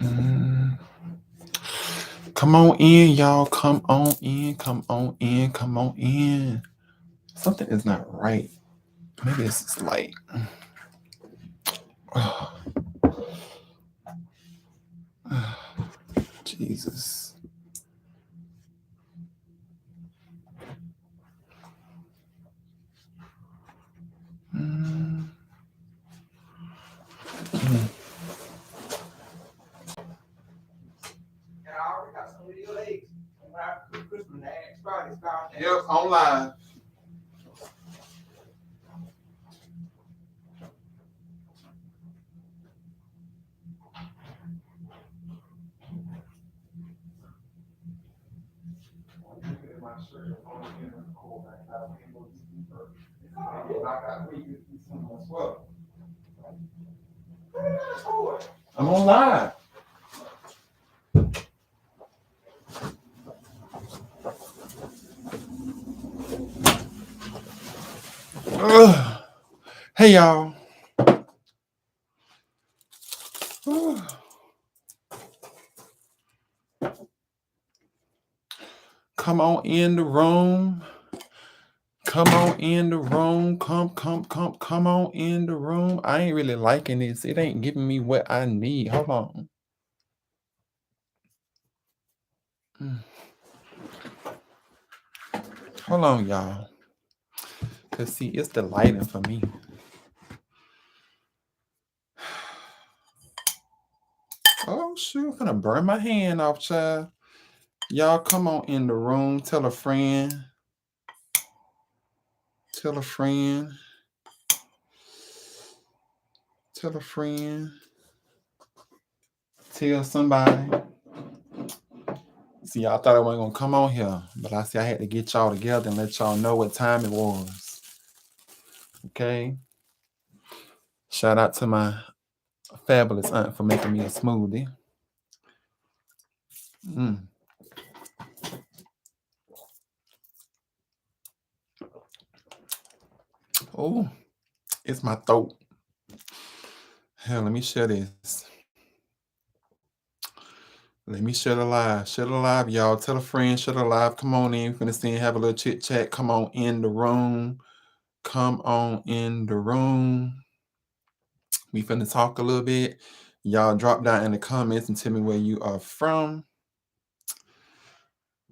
Mm. Come on in, y'all. Come on in. Come on in. Come on in. Something is not right. Maybe it's light. Jesus. Mm. Yep, on live. I'm on live. Ugh. Hey, y'all. Ugh. Come on in the room. Come on in the room. Come on in the room. I ain't really liking this. It ain't giving me what I need. Hold on. Hold on, y'all. Cause see, it's the lighting for me. Oh shoot, I'm gonna burn my hand off, child. Y'all come on in the room. Tell a friend. Tell a friend. Tell a friend. Tell somebody. See, y'all thought I wasn't gonna come on here, but I see I had to get y'all together and let y'all know what time it was. Okay. Shout out to my fabulous aunt for making me a smoothie. Mm. Oh, it's my throat. Hell, let me share this. Let me share the live. Share the live, y'all. Tell a friend, share the live. Come on in. We're gonna see and have a little chit chat. Come on in the room. Come on in the room. We finna talk a little bit. Y'all drop down in the comments and tell me where you are from.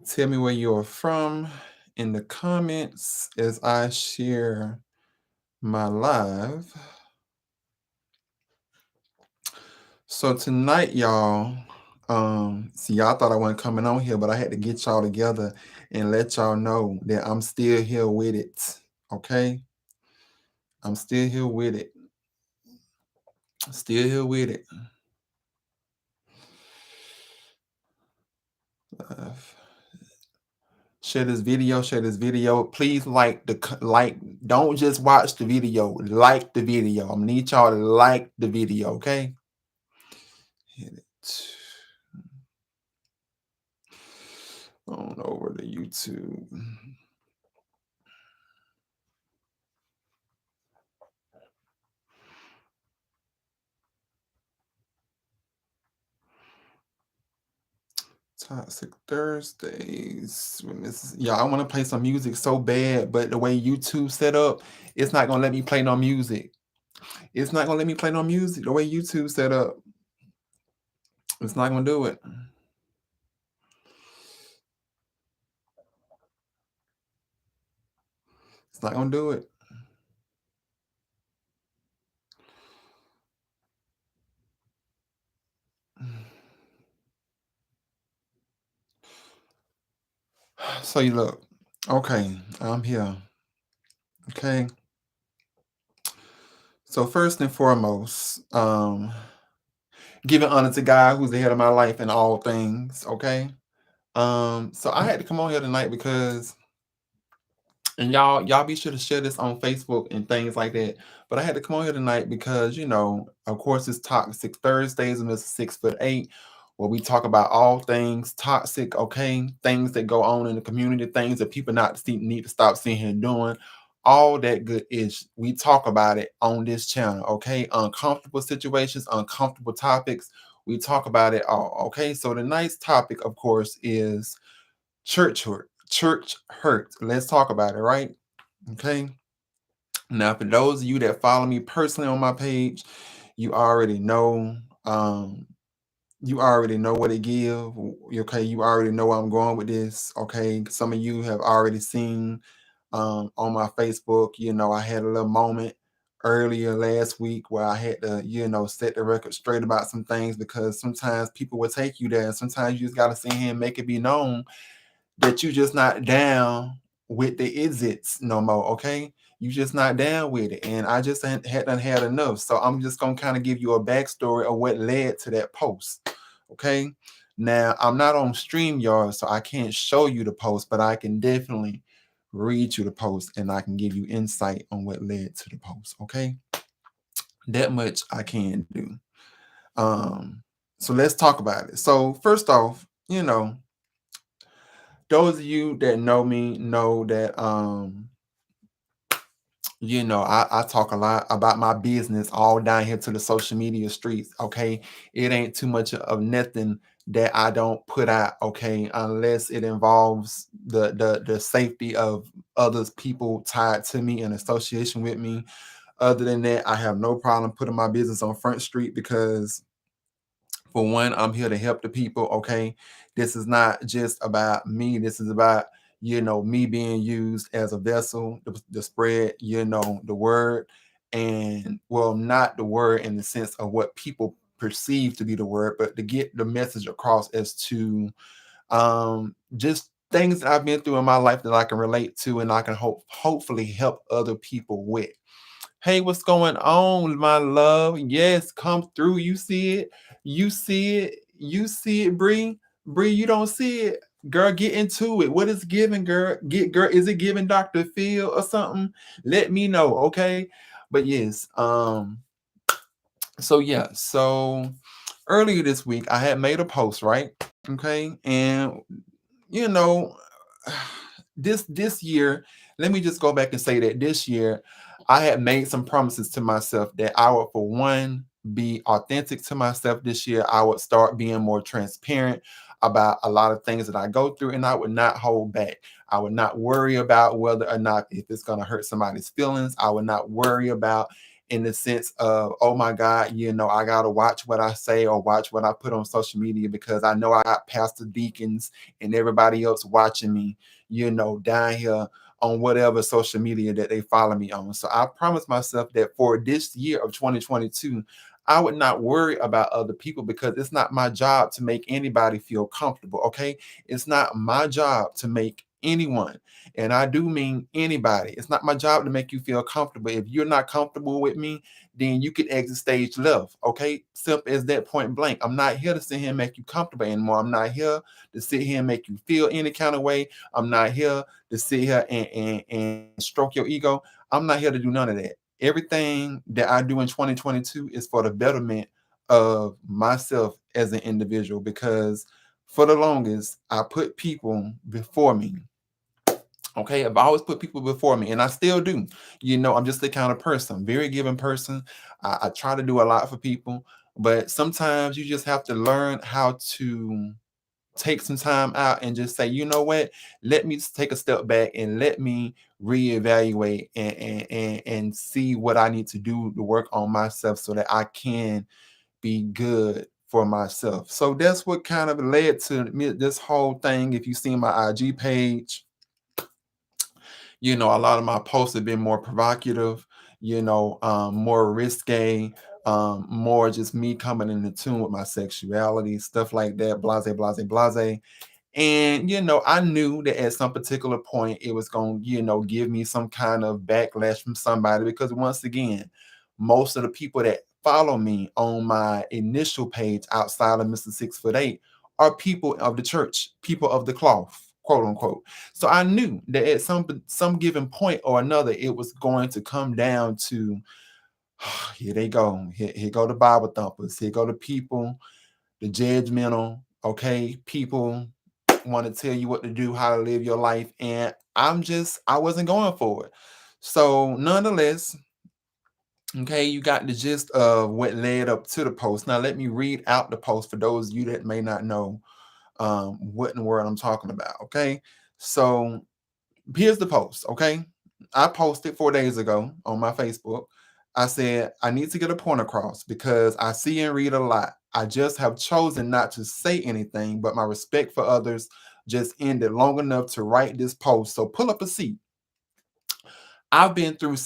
Tell me where you are from in the comments as I share my live. So tonight, y'all, see, y'all thought I wasn't coming on here, but I had to get y'all together and let y'all know that I'm still here with it. Okay? I'm still here with it. Still here with it. Share this video. Share this video. Please like. Don't just watch the video. Like the video. I'm gonna need y'all to like the video. Okay? Hit it. On over to YouTube. Toxic Thursdays. Yeah, I want to play some music so bad, but the way YouTube set up, it's not gonna let me play no music. It's not gonna let me play no music. The way YouTube set up, it's not gonna do it. It's not gonna do it. So you look, okay, I'm here. Okay. So first and foremost, giving honor to God who's the head of my life in all things. Okay. So I had to come on here tonight because, and y'all be sure to share this on Facebook and things like that. But I had to come on here tonight because, of course, it's Toxic Thursdays and it's 6'8", where we talk about all things toxic, okay? Things that go on in the community, things that people need to stop seeing and doing. All that good is we talk about it on this channel, okay? Uncomfortable situations, uncomfortable topics. We talk about it all. Okay. So the nice topic, of course, is church hurt. Church hurt. Let's talk about it, right? Okay. Now, for those of you that follow me personally on my page, you already know. You already know what it give. Okay, you already know where I'm going with this. Okay, some of you have already seen on my Facebook. I had a little moment earlier last week where I had to, set the record straight about some things because sometimes people will take you there. Sometimes you just gotta sit here and make it be known that you just not down with the exits no more, okay? You just not down with it. And I just hadn't had enough. So I'm just gonna kind of give you a backstory of what led to that post. Okay. Now I'm not on StreamYard, so I can't show you the post, but I can definitely read you the post and I can give you insight on what led to the post. Okay. That much I can do. Um, so let's talk about it. So first off, those of you that know me know that I talk a lot about my business all down here to the social media streets. Okay. It ain't too much of nothing that I don't put out, okay, unless it involves the safety of others people tied to me in association with me. Other than that, I have no problem putting my business on Front Street because for one, I'm here to help the people. Okay. This is not just about me. This is about, me being used as a vessel to spread, the word. And well, not the word in the sense of what people perceive to be the word, but to get the message across as to just things that I've been through in my life that I can relate to and I can hopefully help other people with. Hey, what's going on, my love? Yes, come through. You see it. You see it. You see it, Bree. Bree, you don't see it. Girl, get into it. What is giving, girl? Girl, is it giving Dr. Phil or something? Let me know, okay? But yes, so yeah, so earlier this week I had made a post, right? Okay, and you know, this year, let me just go back and say that this year I had made some promises to myself that I would, for one, be authentic to myself this year. I would start being more transparent about a lot of things that I go through, and I would not hold back. I would not worry about whether or not if it's going to hurt somebody's feelings. I would not worry about in the sense of, oh my God, I gotta watch what I say or watch what I put on social media because I know I got pastor deacons and everybody else watching me, down here on whatever social media that they follow me on. So I promised myself that for this year of 2022, I would not worry about other people because it's not my job to make anybody feel comfortable. Okay. It's not my job to make anyone, and I do mean anybody. It's not my job to make you feel comfortable. If you're not comfortable with me, then you can exit stage left. Okay. Simple as that, point blank. I'm not here to sit here and make you comfortable anymore. I'm not here to sit here and make you feel any kind of way. I'm not here to sit here and stroke your ego. I'm not here to do none of that. Everything that I do in 2022 is for the betterment of myself as an individual because for the longest, I put people before me. Okay, I've always put people before me, and I still do. I'm just the kind of person, very giving person. I try to do a lot for people, but sometimes you just have to learn how to take some time out and just say, you know what, let me just take a step back and let me reevaluate and see what I need to do to work on myself so that I can be good for myself. So that's what kind of led to me, this whole thing. If you see my IG page, a lot of my posts have been more provocative, more risque, more just me coming into tune with my sexuality, stuff like that, blase, blase, blase. And, I knew that at some particular point it was going to, give me some kind of backlash from somebody because once again, most of the people that follow me on my initial page outside of Mr. 6'8" are people of the church, people of the cloth, quote unquote. So I knew that at some given point or another, it was going to come down to here they go. Here go the Bible thumpers. Here go the people, the judgmental, okay, people want to tell you what to do, how to live your life. And I wasn't going for it. So nonetheless, Okay, you got the gist of what led up to the post. Now let me read out the post for those of you that may not know what in the world I'm talking about. Okay, so here's the post. Okay, I posted 4 days ago on my Facebook. I said I need to get a point across because I see and read a lot. I just have chosen not to say anything, but my respect for others just ended long enough to write this post. So pull up a seat. I've been through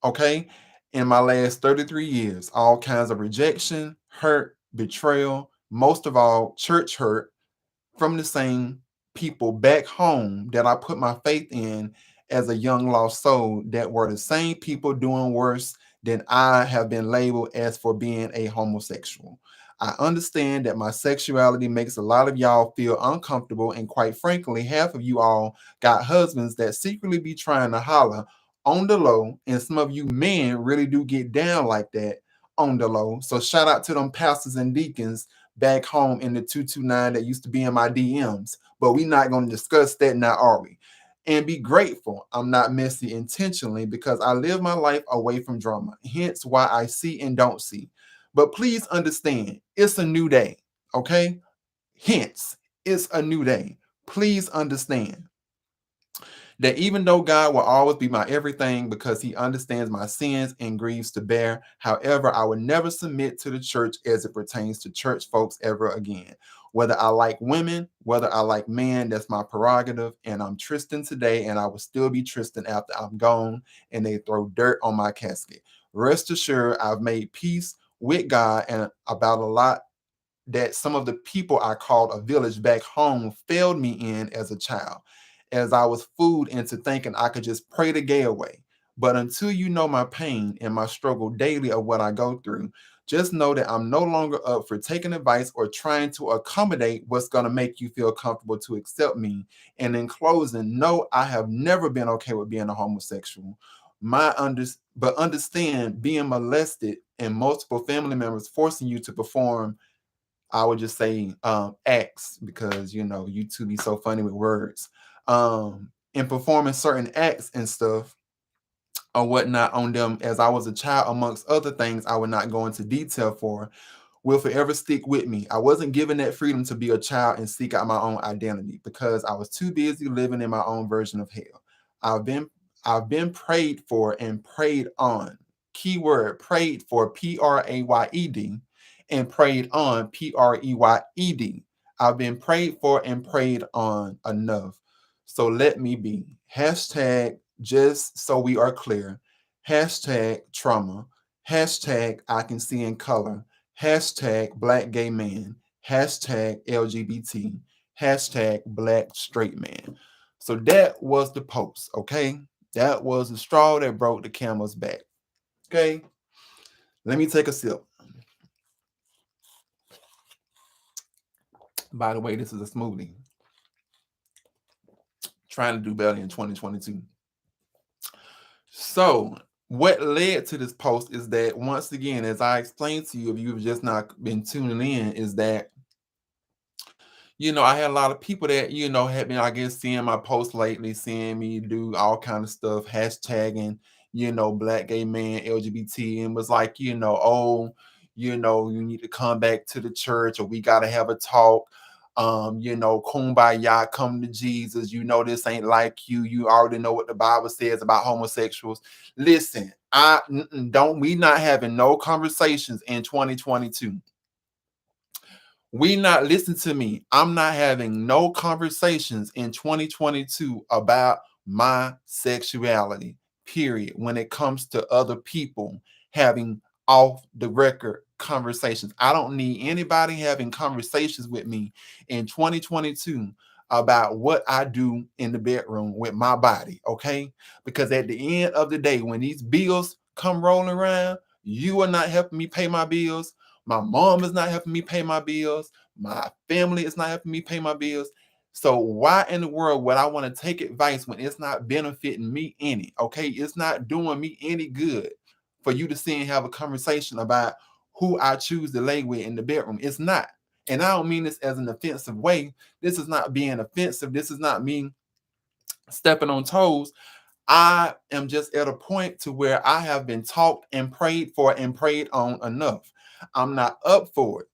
okay, in my last 33 years, all kinds of rejection, hurt, betrayal, most of all, church hurt from the same people back home that I put my faith in as a young lost soul that were the same people doing worse than I have been labeled as for being a homosexual. I understand that my sexuality makes a lot of y'all feel uncomfortable, and quite frankly, half of you all got husbands that secretly be trying to holler on the low, and some of you men really do get down like that on the low. So shout out to them pastors and deacons back home in the 229 that used to be in my DMs. But we're not going to discuss that now, are we? And be grateful I'm not messy intentionally because I live my life away from drama. Hence why I see and don't see. But please understand, it's a new day, okay? Hence, it's a new day. Please understand that even though God will always be my everything because he understands my sins and grieves to bear, however, I will never submit to the church as it pertains to church folks ever again. Whether I like women, whether I like men, that's my prerogative. And I'm Tristan today, and I will still be Tristan after I'm gone and they throw dirt on my casket. Rest assured, I've made peace with God and about a lot that some of the people I called a village back home failed me in as a child, as I was fooled into thinking I could just pray the gay away. But until you know my pain and my struggle daily of what I go through, just know that I'm no longer up for taking advice or trying to accommodate what's going to make you feel comfortable to accept me. And in closing, no, I have never been okay with being a homosexual. But understand being molested and multiple family members forcing you to perform, I would just say acts, because you two be so funny with words. In performing certain acts and stuff or whatnot on them as I was a child, amongst other things I would not go into detail for, will forever stick with me. I wasn't given that freedom to be a child and seek out my own identity because I was too busy living in my own version of hell. I've been I've been prayed for and prayed on. Keyword prayed for, PRAYED, and prayed on, PREYED. I've been prayed for and prayed on enough. So let me be. Hashtag just so we are clear. Hashtag trauma. Hashtag I can see in color. Hashtag black gay man. Hashtag LGBT. Hashtag black straight man. So that was the post, okay? That was the straw that broke the camel's back. Okay, let me take a sip. By the way, this is a smoothie. Trying to do better in 2022. So, what led to this post is that, once again, as I explained to you, if you've just not been tuning in, is that I had a lot of people that had been, I guess, seeing my posts lately, seeing me do all kind of stuff, hashtagging, black gay man, LGBT, and was like, oh, you need to come back to the church, or we got to have a talk. Kumbaya, come to Jesus. This ain't like you. You already know what the Bible says about homosexuals. Listen, don't we not having no conversations in 2022. We not listen to me. I'm not having no conversations in 2022 about my sexuality, period. When it comes to other people having off the record conversations, I don't need anybody having conversations with me in 2022 about what I do in the bedroom with my body, okay? Because at the end of the day, when these bills come rolling around, you are not helping me pay my bills. My mom is not helping me pay my bills. My family is not helping me pay my bills. So why in the world would I want to take advice when it's not benefiting me any? Okay, it's not doing me any good for you to see and have a conversation about who I choose to lay with in the bedroom. It's not. And I don't mean this as an offensive way. This is not being offensive. This is not me stepping on toes. I am just at a point to where I have been talked and prayed for and prayed on enough. I'm not up for it.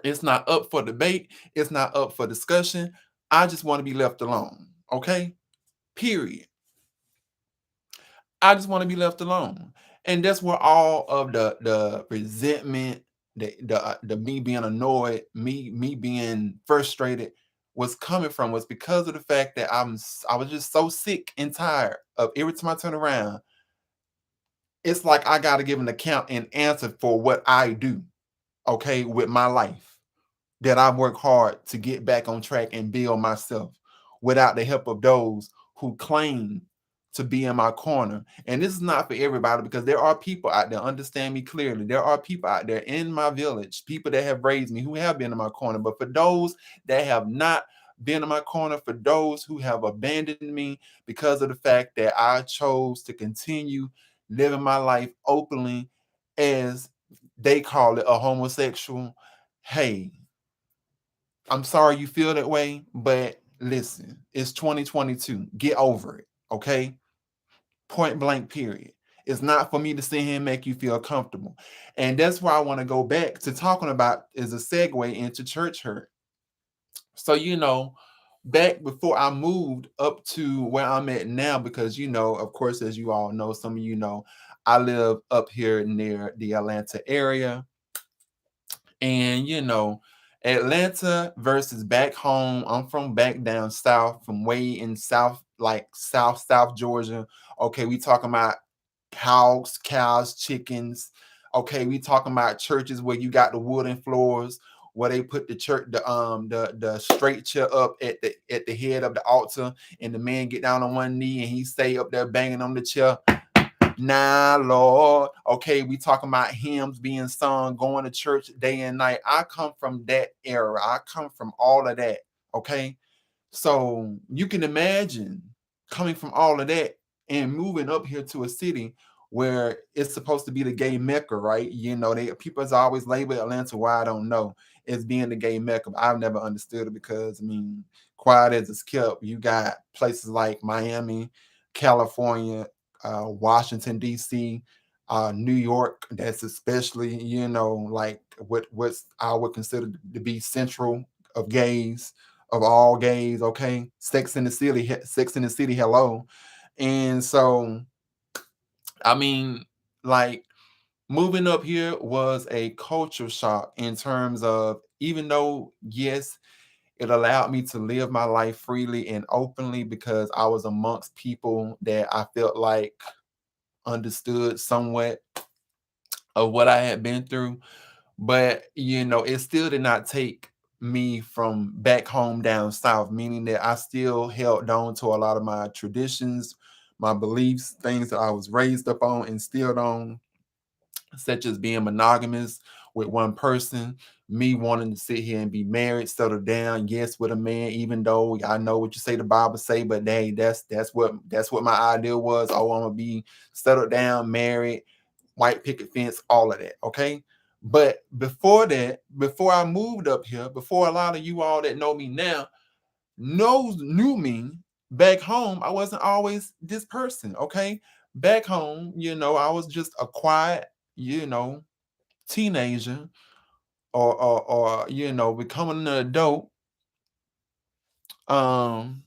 It's not up for debate. It's not up for discussion. I just want to be left alone. Okay? Period. I just want to be left alone. And that's where all of the resentment, the me being annoyed, me being frustrated was coming from, was because of the fact that I was just so sick and tired of every time I turn around, it's like I gotta give an account and answer for what I do, okay, with my life, that I work hard to get back on track and build myself without the help of those who claim to be in my corner. And this is not for everybody, because there are people out there, understand me clearly. There are people out there in my village, people that have raised me, who have been in my corner. But for those that have not been in my corner, for those who have abandoned me because of the fact that I chose to continue living my life openly, as they call it, a homosexual, hey, I'm sorry you feel that way, but listen, it's 2022. Get over it, okay? Point blank, period. It's not for me to sit here and make you feel comfortable. And that's why I want to go back to talking about, is a segue into church hurt. So, back before I moved up to where I'm at now, because, of course, as you all know, some of you know, I live up here near the Atlanta area. And Atlanta versus back home. I'm from back down south, from way in south, like South Georgia. Okay, we talking about cows, chickens. Okay, we talking about churches where you got the wooden floors, where they put the church, the straight chair up at the head of the altar, and the man get down on one knee and he stay up there banging on the chair. Nah, Lord. Okay, we talking about hymns being sung, going to church day and night. I come from that era. I come from all of that. Okay. So you can imagine coming from all of that and moving up here to a city where it's supposed to be the gay mecca, right? People's always labeled Atlanta, why I don't know, as being the gay mecca. I've never understood it, because quiet as it's kept, you got places like Miami, California, Washington D.C., New York. That's especially, like what's I would consider to be central of gays, of all gays. Okay, Sex in the City. Hello. And so, I mean, like, moving up here was a culture shock, in terms of, even though, yes, it allowed me to live my life freely and openly, because I was amongst people that I felt like understood somewhat of what I had been through. But, it still did not take me from back home down south, meaning that I still held on to a lot of my traditions, my beliefs, things that I was raised up on, instilled on, such as being monogamous with one person, me wanting to sit here and be married, settle down, yes, with a man, even though I know what you say the Bible say, but hey, that's what my ideal was. Oh, I'm gonna be settled down, married, white picket fence, all of that. Okay. But before that, before I moved up here, before a lot of you all that know me now knew me back home, I wasn't always this person. Okay. Back home, I was just a quiet, you know, teenager, or becoming an adult, um,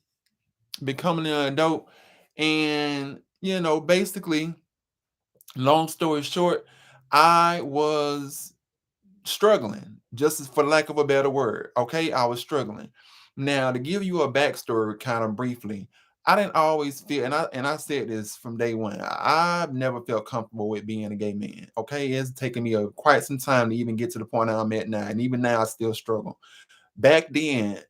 becoming an adult, and basically, long story short, I was struggling, just as for lack of a better word. Okay, I was struggling. Now, to give you a backstory, kind of briefly, I didn't always feel, and I said this from day one, I've never felt comfortable with being a gay man. Okay, it's taken me quite some time to even get to the point I'm at now, and even now I still struggle. Back then,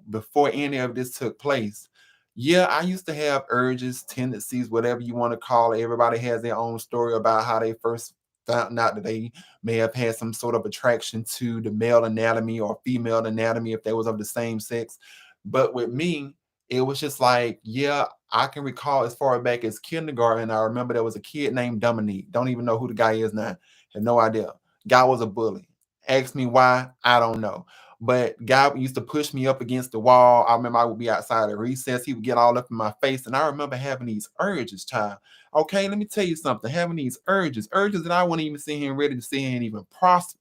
before any of this took place, yeah, I used to have urges, tendencies, whatever you want to call it. Everybody has their own story about how they first found out that they may have had some sort of attraction to the male anatomy or female anatomy if they was of the same sex. But with me, it was just like, yeah, I can recall as far back as kindergarten. I remember there was a kid named Dominique. Don't even know who the guy is now. Had no idea. Guy was a bully. Ask me why, I don't know. But God used to push me up against the wall. I remember I would be outside at recess. He would get all up in my face. And I remember having these urges, child. Okay, let me tell you something. Having these urges that I wasn't even sitting here ready to sit here and even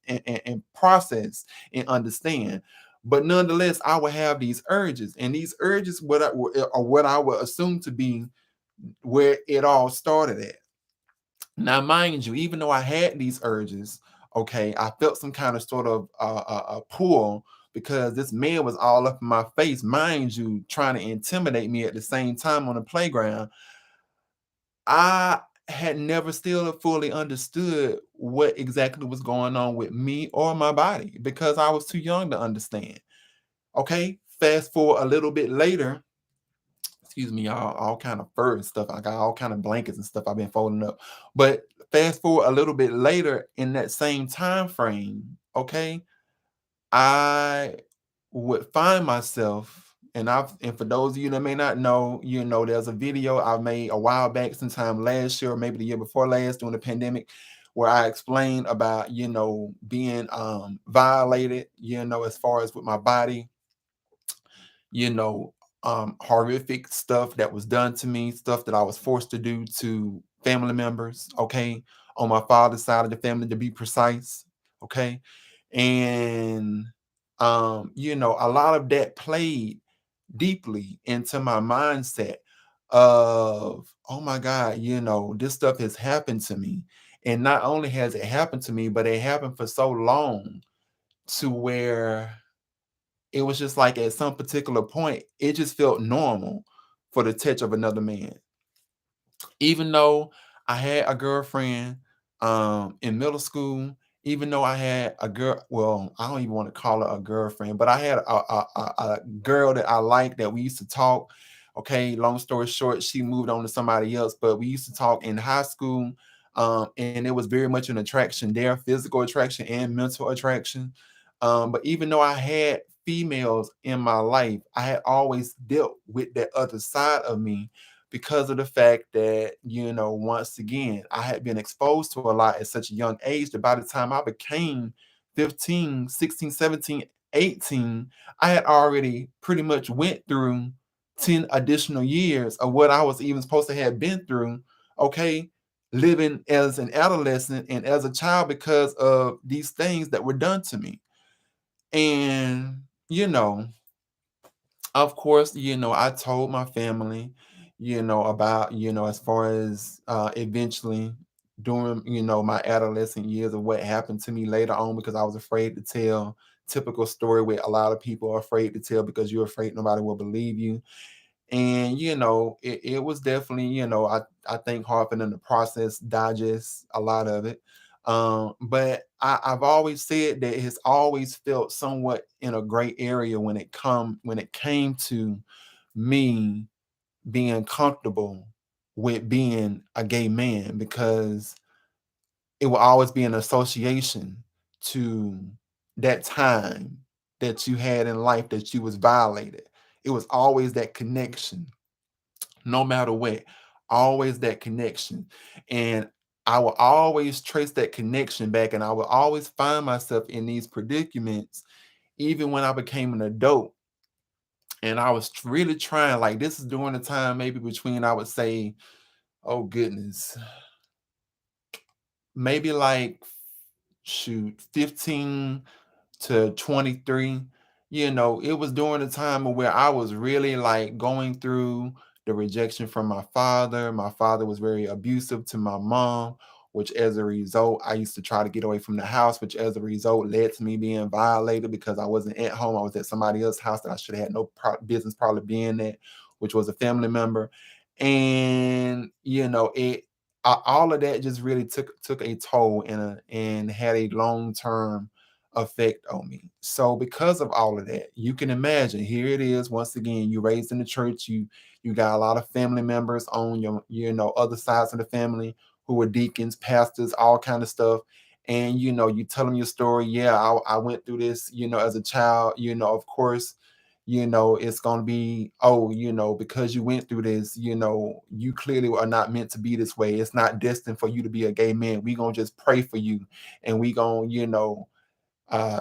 and process and understand. But nonetheless, I would have these urges, and these urges are what I would assume to be where it all started at. Now, mind you, even though I had these urges, okay, I felt some kind of sort of pull because this man was all up in my face, mind you, trying to intimidate me at the same time on the playground. I had never still fully understood what exactly was going on with me or my body because I was too young to understand. Okay, fast forward a little bit later, excuse me, all kind of fur and stuff. I got all kind of blankets and stuff I've been folding up. But fast forward a little bit later in that same time frame, okay, I would find myself, and for those of you that may not know, there's a video I made a while back, sometime last year or maybe the year before last during the pandemic, where I explained about, being violated, as far as with my body, you know, horrific stuff that was done to me, stuff that I was forced to do to family members, okay, on my father's side of the family to be precise, okay. And a lot of that played deeply into my mindset of, oh my God, this stuff has happened to me. And not only has it happened to me, but it happened for so long to where it was just like at some particular point, it just felt normal for the touch of another man. Even though I had a girlfriend in middle school, even though I had a girl, well, I don't even want to call her a girlfriend, but I had a girl that I liked that we used to talk. Okay, long story short, she moved on to somebody else, but we used to talk in high school. And it was very much an attraction there, physical attraction and mental attraction. But even though I had females in my life, I had always dealt with that other side of me because of the fact that, once again, I had been exposed to a lot at such a young age that by the time I became 15, 16, 17, 18, I had already pretty much went through 10 additional years of what I was even supposed to have been through, okay, living as an adolescent and as a child because of these things that were done to me. And, of course, I told my family, about, as far as eventually during, my adolescent years of what happened to me later on because I was afraid to tell. Typical story where a lot of people are afraid to tell because you're afraid nobody will believe you. And it was definitely, I think hard for them to process, digest a lot of it. But I've always said that it's always felt somewhat in a gray area when it came to me being comfortable with being a gay man because it will always be an association to that time that you had in life that you was violated. It was always that connection no matter what, always that connection. And I will always trace that connection back, and I will always find myself in these predicaments, even when I became an adult. And I was really trying, like, this is during the time maybe between, I would say, oh goodness, maybe like, shoot, 15 to 23. It was during the time of where I was really like going through the rejection from my father. My father was very abusive to my mom, which as a result, I used to try to get away from the house, which as a result led to me being violated because I wasn't at home. I was at somebody else's house that I should have had no business probably being at, which was a family member. And, all of that just really took a toll and had a long-term effect on me. So because of all of that, you can imagine here it is once again, you raised in the church, you got a lot of family members on your other sides of the family who were deacons, pastors, all kind of stuff. And you tell them your story. Yeah, I went through this, as a child, of course, it's going to be, oh, because you went through this, you clearly are not meant to be this way. It's not destined for you to be a gay man. We going to just pray for you and we going to,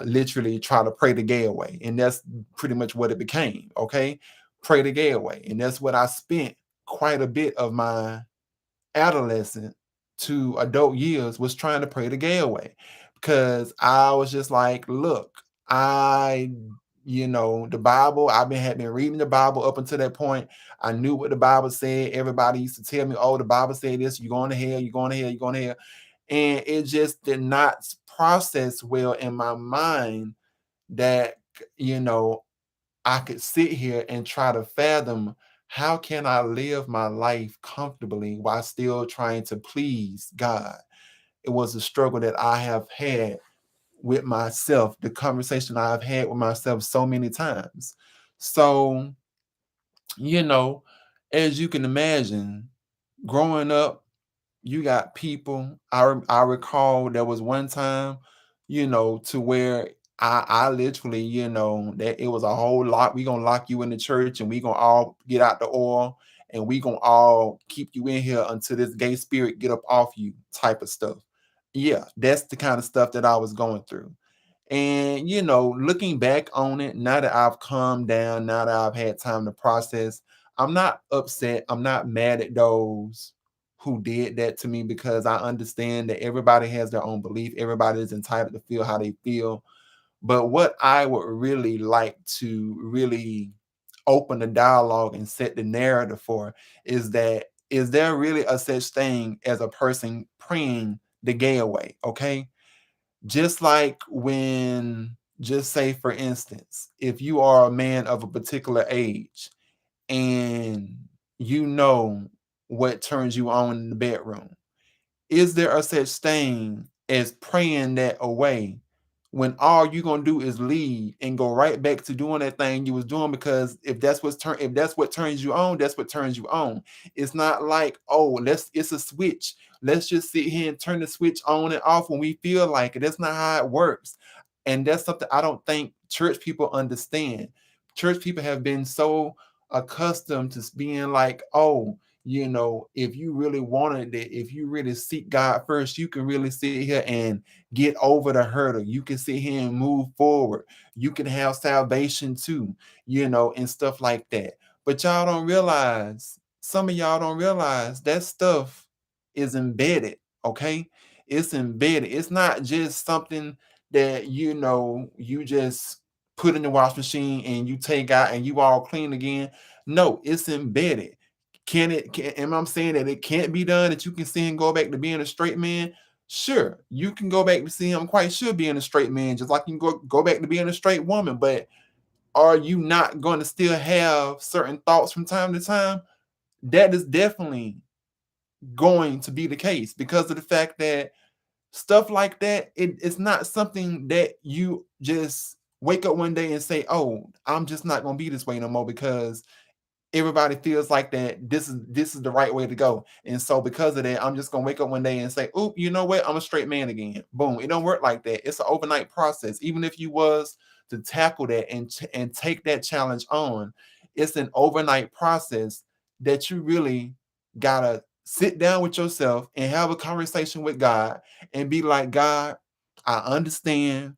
literally try to pray the gay away. And that's pretty much what it became. Okay. Pray the gay away. And that's what I spent quite a bit of my adolescent to adult years was trying to pray the gay away because I was just like, look, I, the Bible, had been reading the Bible up until that point. I knew what the Bible said. Everybody used to tell me, oh, the Bible said this, you're going to hell, you're going to hell, you're going to hell. And it just did not process well in my mind that, you know, I could sit here and try to fathom how can I live my life comfortably while still trying to please God. It was a struggle that I have had with myself, the conversation I've had with myself so many times. So, you know, as you can imagine, growing up, you got people. I recall there was one time, to where I literally, that it was a whole lot. We gonna lock you in the church, and we gonna all get out the oil, and we gonna all keep you in here until this gay spirit get up off you, type of stuff. Yeah, that's the kind of stuff that I was going through. And, looking back on it, now that I've calmed down, now that I've had time to process, I'm not upset. I'm not mad at those who did that to me because I understand that everybody has their own belief. Everybody is entitled to feel how they feel. But what I would really like to really open the dialogue and set the narrative for is there really a such thing as a person praying the gay away? Okay, just like when, just say for instance, if you are a man of a particular age and you know what turns you on in the bedroom, is there a such thing as praying that away when all you're gonna do is leave and go right back to doing that thing you was doing? Because if that's what turns you on, that's what turns you on. It's not like, oh, it's a switch. Let's just sit here and turn the switch on and off when we feel like it. That's not how it works. And that's something I don't think church people understand. Church people have been so accustomed to being like, oh, if you really wanted it, if you really seek God first, you can really sit here and get over the hurdle. You can sit here and move forward. You can have salvation too, and stuff like that. But y'all don't realize, some of y'all don't realize that stuff is embedded, okay? It's embedded. It's not just something that, you just put in the wash machine and you take out and you all clean again. No, it's embedded. Am I saying that it can't be done, that you can see him go back to being a straight man? Sure, you can go back to see him quite sure being a straight man, just like you can go back to being a straight woman. But are you not going to still have certain thoughts from time to time? That is definitely going to be the case because of the fact that stuff like that, it's not something that you just wake up one day and say, oh, I'm just not going to be this way no more because everybody feels like that this is the right way to go. And so because of that, I'm just gonna wake up one day and say, "Oop, you know what? I'm a straight man again." Boom. It don't work like that. It's an overnight process. Even if you was to tackle that and take that challenge on, it's an overnight process that you really gotta sit down with yourself and have a conversation with God and be like, God, I understand,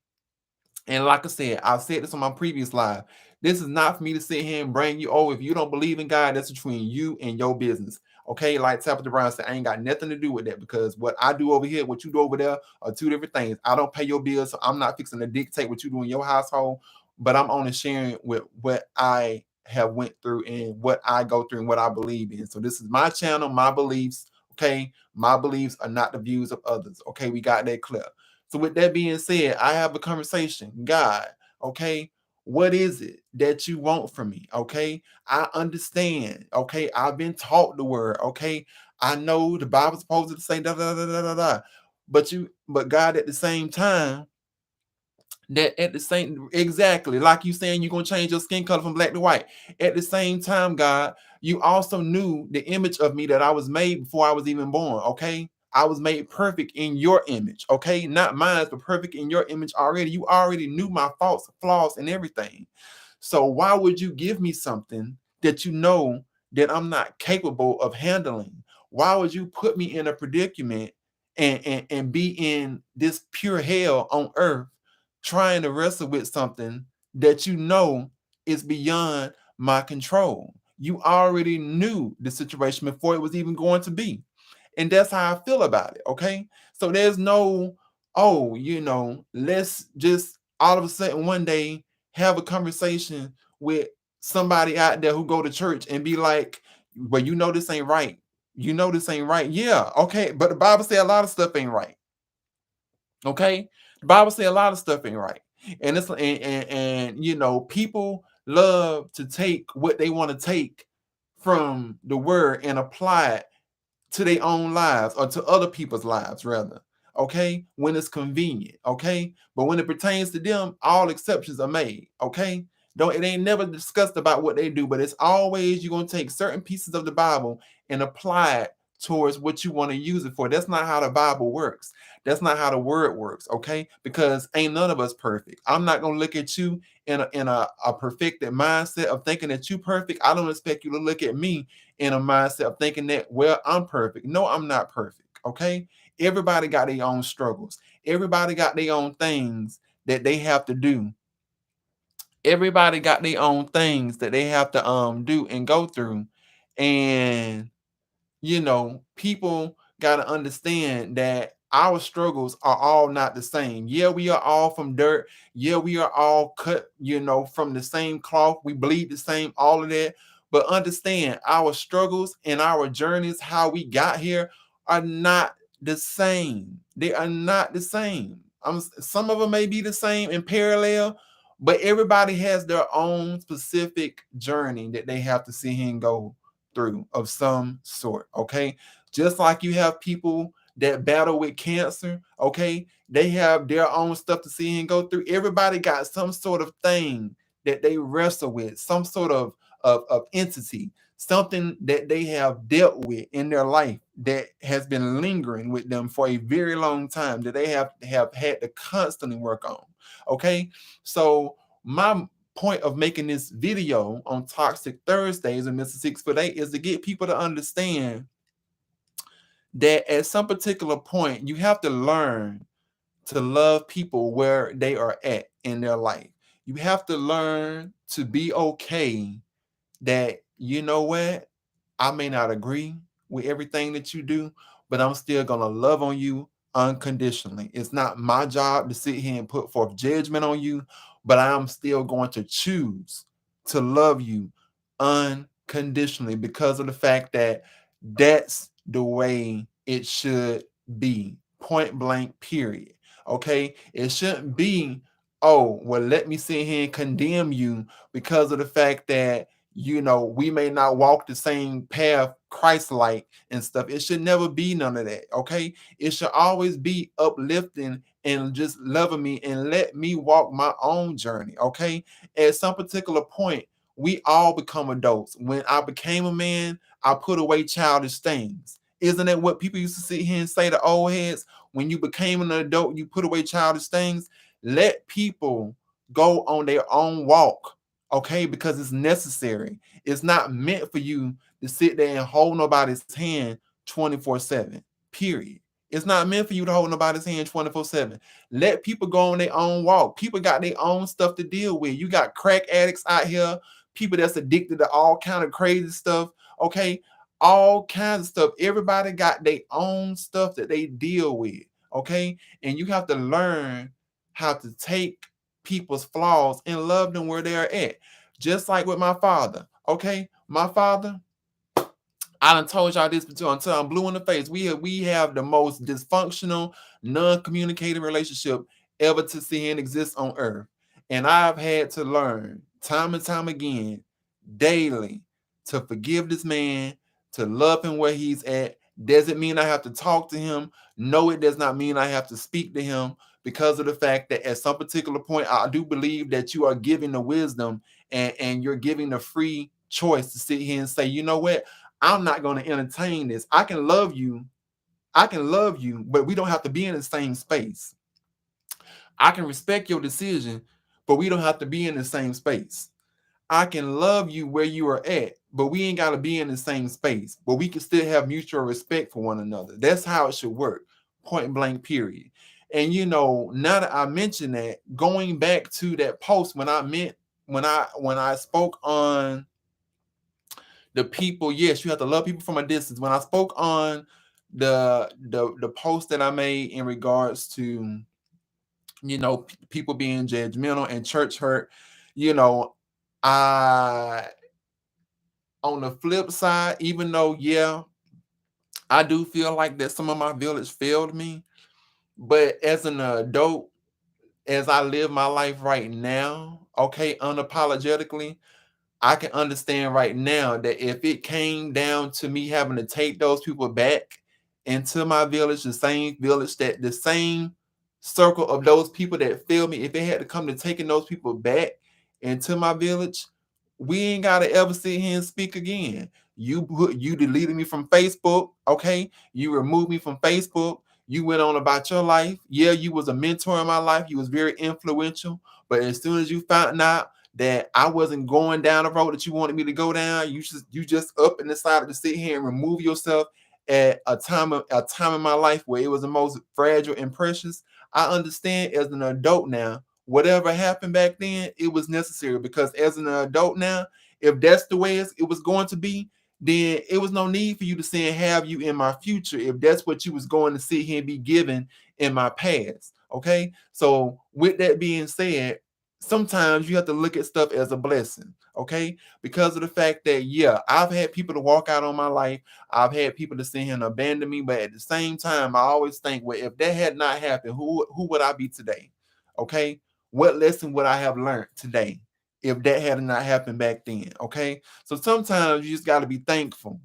and like I said, I've said this on my previous live. This is not for me to sit here and bring you, oh, if you don't believe in God, that's between you and your business. Okay, like Tabitha Brown said, I ain't got nothing to do with that because what I do over here, what you do over there are two different things. I don't pay your bills, so I'm not fixing to dictate what you do in your household, but I'm only sharing with what I have went through and what I go through and what I believe in. So this is my channel, my beliefs. Okay, my beliefs are not the views of others. Okay, we got that clear. So with that being said, I have a conversation. God, okay, what is it that you want from me? Okay, I understand. Okay, I've been taught the word. Okay, I know the Bible's supposed to say da da da da da da. But God, at the same time, that at the same exactly like you saying you're gonna change your skin color from black to white. At the same time, God, you also knew the image of me that I was made before I was even born. Okay. I was made perfect in your image, okay? Not mine, but perfect in your image already. You already knew my faults, flaws, and everything. So why would you give me something that you know that I'm not capable of handling? Why would you put me in a predicament and be in this pure hell on earth trying to wrestle with something that you know is beyond my control. You already knew the situation before it was even going to be. And that's how I feel about it. Okay. So there's no, oh, let's just all of a sudden one day have a conversation with somebody out there who go to church and be like, well, this ain't right. This ain't right. Yeah. Okay. But the Bible say a lot of stuff ain't right. Okay. The Bible say a lot of stuff ain't right. And people love to take what they want to take from the word and apply it to their own lives or to other people's lives rather. Okay, when it's convenient. Okay, but when it pertains to them, all exceptions are made. Okay, don't it ain't never discussed about what they do, but it's always you're gonna take certain pieces of the Bible and apply it towards what you want to use it for. That's not how the Bible works. That's not how the word works. Okay, because ain't none of us perfect. I'm not gonna look at you in a perfected mindset of thinking that you perfect. I don't expect you to look at me in a mindset of thinking that, well, I'm perfect. No, I'm not perfect. Okay. Everybody got their own struggles. Everybody got their own things that they have to do. Everybody got their own things that they have to do and go through. And people got to understand that our struggles are all not the same. Yeah, we are all from dirt. Yeah, we are all cut, from the same cloth. We bleed the same, all of that. But understand our struggles and our journeys, how we got here, are not the same. They are not the same. Some of them may be the same in parallel, but everybody has their own specific journey that they have to see and go through of some sort. Okay, just like you have people that battle with cancer. Okay, they have their own stuff to see and go through. Everybody got some sort of thing that they wrestle with, some sort of entity, something that they have dealt with in their life that has been lingering with them for a very long time, that they have had to constantly work on. Okay, so my point of making this video on Toxic Thursdays and Mr. 6'8" is to get people to understand that at some particular point, you have to learn to love people where they are at in their life. You have to learn to be okay that, you know what, I may not agree with everything that you do, but I'm still going to love on you unconditionally. It's not my job to sit here and put forth judgment on you, but I'm still going to choose to love you unconditionally because of the fact that that's the way it should be. Point blank, period. Okay? It shouldn't be, oh, well, let me sit here and condemn you because of the fact that we may not walk the same path Christ-like and stuff. It should never be none of that. Okay. It should always be uplifting and just loving me and let me walk my own journey. Okay. At some particular point, we all become adults. When I became a man, I put away childish things. Isn't that what people used to sit here and say to old heads? When you became an adult, you put away childish things. Let people go on their own walk, okay? Because it's necessary. It's not meant for you to sit there and hold nobody's hand 24/7, period. It's not meant for you to hold nobody's hand 24/7. Let people go on their own walk. People got their own stuff to deal with. You got crack addicts out here, people that's addicted to all kind of crazy stuff, okay? All kinds of stuff. Everybody got their own stuff that they deal with, okay? And you have to learn how to take people's flaws and love them where they are at. Just like with my father, okay? My father, I done told y'all this before until I'm blue in the face. We have the most dysfunctional, non-communicating relationship ever to see and exist on earth. And I've had to learn time and time again, daily, to forgive this man, to love him where he's at. Does it mean I have to talk to him? No, it does not mean I have to speak to him because of the fact that at some particular point, I do believe that you are giving the wisdom and you're giving the free choice to sit here and say, you know what? I'm not going to entertain this. I can love you. I can love you, but we don't have to be in the same space. I can respect your decision, but we don't have to be in the same space. I can love you where you are at, but we ain't got to be in the same space. But we can still have mutual respect for one another. That's how it should work. Point blank, period. And now that I mentioned that, going back to that post when I spoke on the people, yes, you have to love people from a distance. When I spoke on the post that I made in regards to people being judgmental and church hurt, you know, I on the flip side, even though I do feel like that some of my village failed me, but as an adult, as I live my life right now, okay, unapologetically, I can understand right now that if it came down to me having to take those people back into my village, the same circle of those people that failed me, if it had to come to taking those people back into my village, we ain't gotta ever sit here and speak again. You deleted me from Facebook, okay? You removed me from Facebook. You went on about your life. Yeah, you was a mentor in my life. You was very influential. But as soon as you found out that I wasn't going down the road that you wanted me to go down, you just up and decided to sit here and remove yourself at a time in my life where it was the most fragile and precious. I understand as an adult now, whatever happened back then, it was necessary because as an adult now, if that's the way it was going to be, then it was no need for you to say and have you in my future if that's what you was going to sit here and be given in my past. Okay. So with that being said, sometimes you have to look at stuff as a blessing, okay? Because of the fact that, yeah, I've had people to walk out on my life. I've had people to sit here and abandon me. But at the same time, I always think, well, if that had not happened, who would I be today? Okay? What lesson would I have learned today if that had not happened back then? Okay? So sometimes you just got to be thankful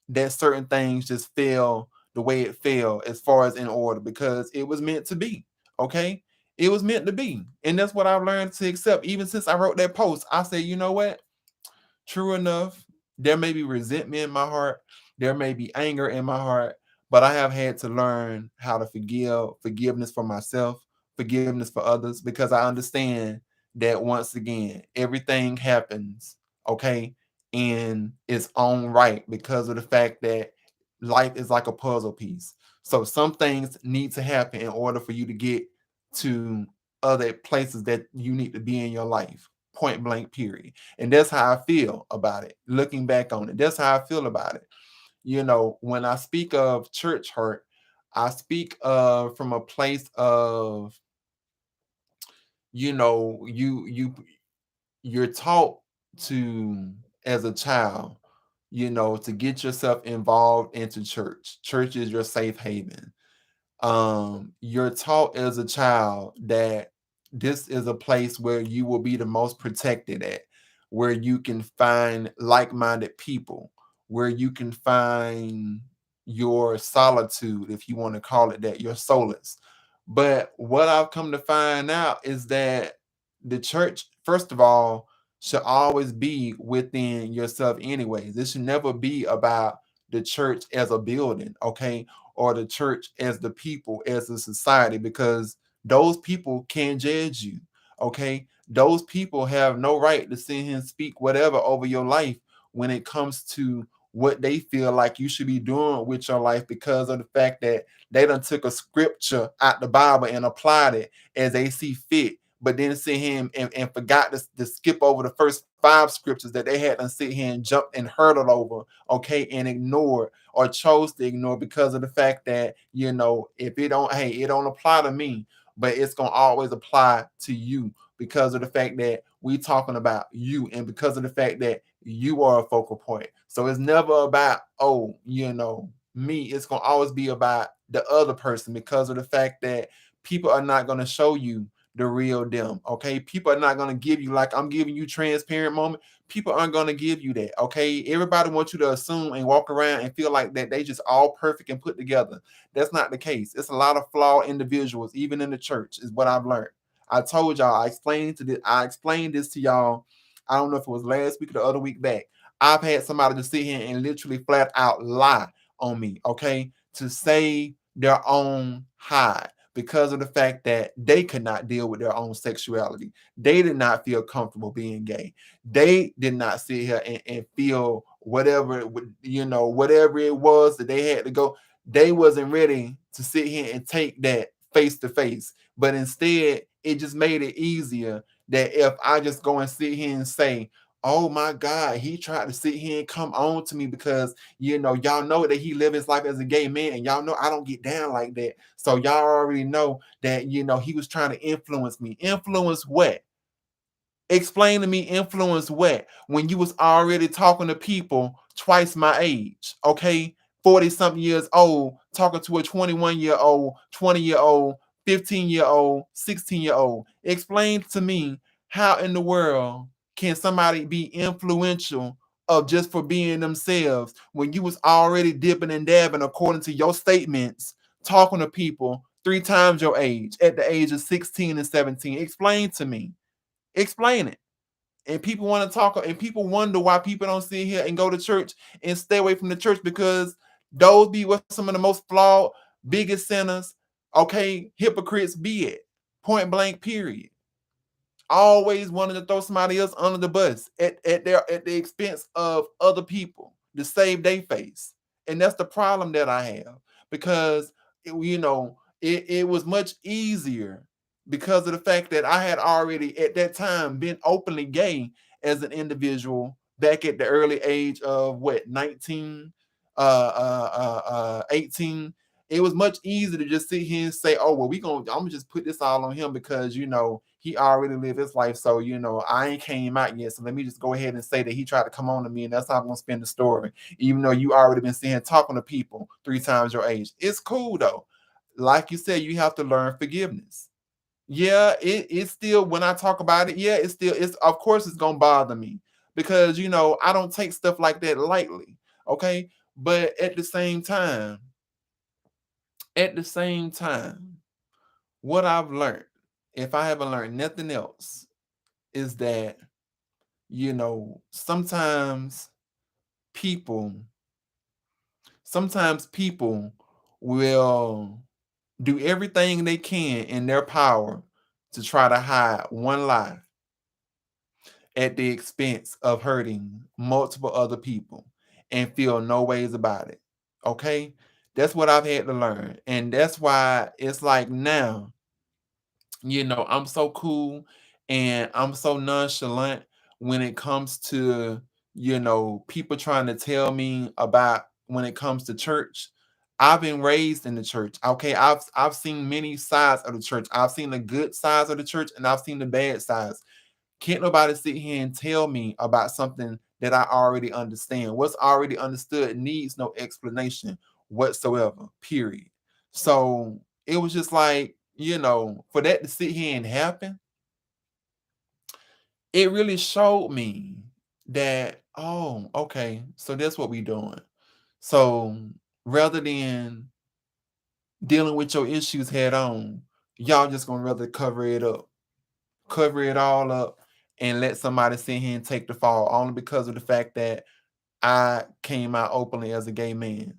that certain things just fell the way it fell as far as in order because it was meant to be. Okay? It was meant to be. And that's what I've learned to accept. Even since I wrote that post, I said, you know what? True enough, there may be resentment in my heart, there may be anger in my heart, but I have had to learn how to forgiveness for myself, forgiveness for others, because I understand that once again, everything happens, okay, in its own right because of the fact that life is like a puzzle piece. So some things need to happen in order for you to get to other places that you need to be in your life. Point blank, period. And that's how I feel about it. Looking back on it, that's how I feel about it. When I speak of church hurt, I speak from a place of, you're taught to, as a child, to get yourself involved into church. Church is your safe haven. You're taught as a child that this is a place where you will be the most protected at, where you can find like-minded people, where you can find your solitude, if you want to call it that, your solace. But what I've come to find out is that the church, first of all, should always be within yourself anyways. This should never be about the church as a building, okay? Or the church as the people, as a society, because those people can judge you. Okay. Those people have no right to sit here and speak whatever over your life when it comes to what they feel like you should be doing with your life because of the fact that they done took a scripture out the Bible and applied it as they see fit, but then sit here and forgot to skip over the first five scriptures that they had to sit here and jump and hurdle over, okay, and ignore or chose to ignore because of the fact that if it don't apply to me, but it's gonna always apply to you because of the fact that we talking about you and because of the fact that you are a focal point. So it's never about me. It's gonna always be about the other person because of the fact that people are not gonna show you the real them. Okay, people are not gonna give you, like I'm giving you transparent moment. People aren't going to give you that. Okay. Everybody wants you to assume and walk around and feel like that they just all perfect and put together. That's not the case. It's a lot of flawed individuals, even in the church, is what I've learned. I told y'all, I explained this to y'all. I don't know if it was last week or the other week back. I've had somebody to sit here and literally flat out lie on me, okay, to save their own hide because of the fact that they could not deal with their own sexuality. They did not feel comfortable being gay. They did not sit here and feel whatever whatever it was that they had to go. They wasn't ready to sit here and take that face to face. But instead, it just made it easier that if I just go and sit here and say, oh my God, he tried to sit here and come on to me because y'all know that he lived his life as a gay man, and y'all know I don't get down like that. So y'all already know that he was trying to influence me. Influence what? Explain to me, influence what? When you was already talking to people twice my age, okay? 40 something years old, talking to a 21-year-old, 20-year-old, 15-year-old, 16-year-old. Explain to me how in the world can somebody be influential of just for being themselves when you was already dipping and dabbing according to your statements, talking to people 3 times your age at the age of 16 and 17. Explain to me. Explain it. And people want to talk, and people wonder why people don't sit here and go to church and stay away from the church, because those be what some of the most flawed, biggest sinners, okay, hypocrites be it. Point blank, period. Always wanted to throw somebody else under the bus at the expense of other people to save their face. And that's the problem that I have, because it was much easier because of the fact that I had already at that time been openly gay as an individual back at the early age of what, 19, 18. It was much easier to just sit here and say, oh, well, I'm gonna just put this all on him because he already lived his life. So I ain't came out yet, so let me just go ahead and say that he tried to come on to me, and that's how I'm gonna spin the story, even though you already been sitting here talking to people 3 times your age. It's cool though. Like you said, you have to learn forgiveness. Yeah, it's still, when I talk about it, yeah, it's of course it's gonna bother me, because I don't take stuff like that lightly. Okay. But at the same time, what I've learned, if I haven't learned nothing else, is that sometimes people people will do everything they can in their power to try to hide one lie at the expense of hurting multiple other people and feel no ways about it. Okay? That's what I've had to learn. And that's why it's like now, I'm so cool and I'm so nonchalant when it comes to, people trying to tell me about when it comes to church. I've been raised in the church. Okay, I've seen many sides of the church. I've seen the good sides of the church and I've seen the bad sides. Can't nobody sit here and tell me about something that I already understand. What's already understood needs no explanation whatsoever, period. So it was just like, for that to sit here and happen, it really showed me that, oh, okay, so that's what we doing. So rather than dealing with your issues head on, y'all just gonna rather cover it all up, and let somebody sit here and take the fall only because of the fact that I came out openly as a gay man.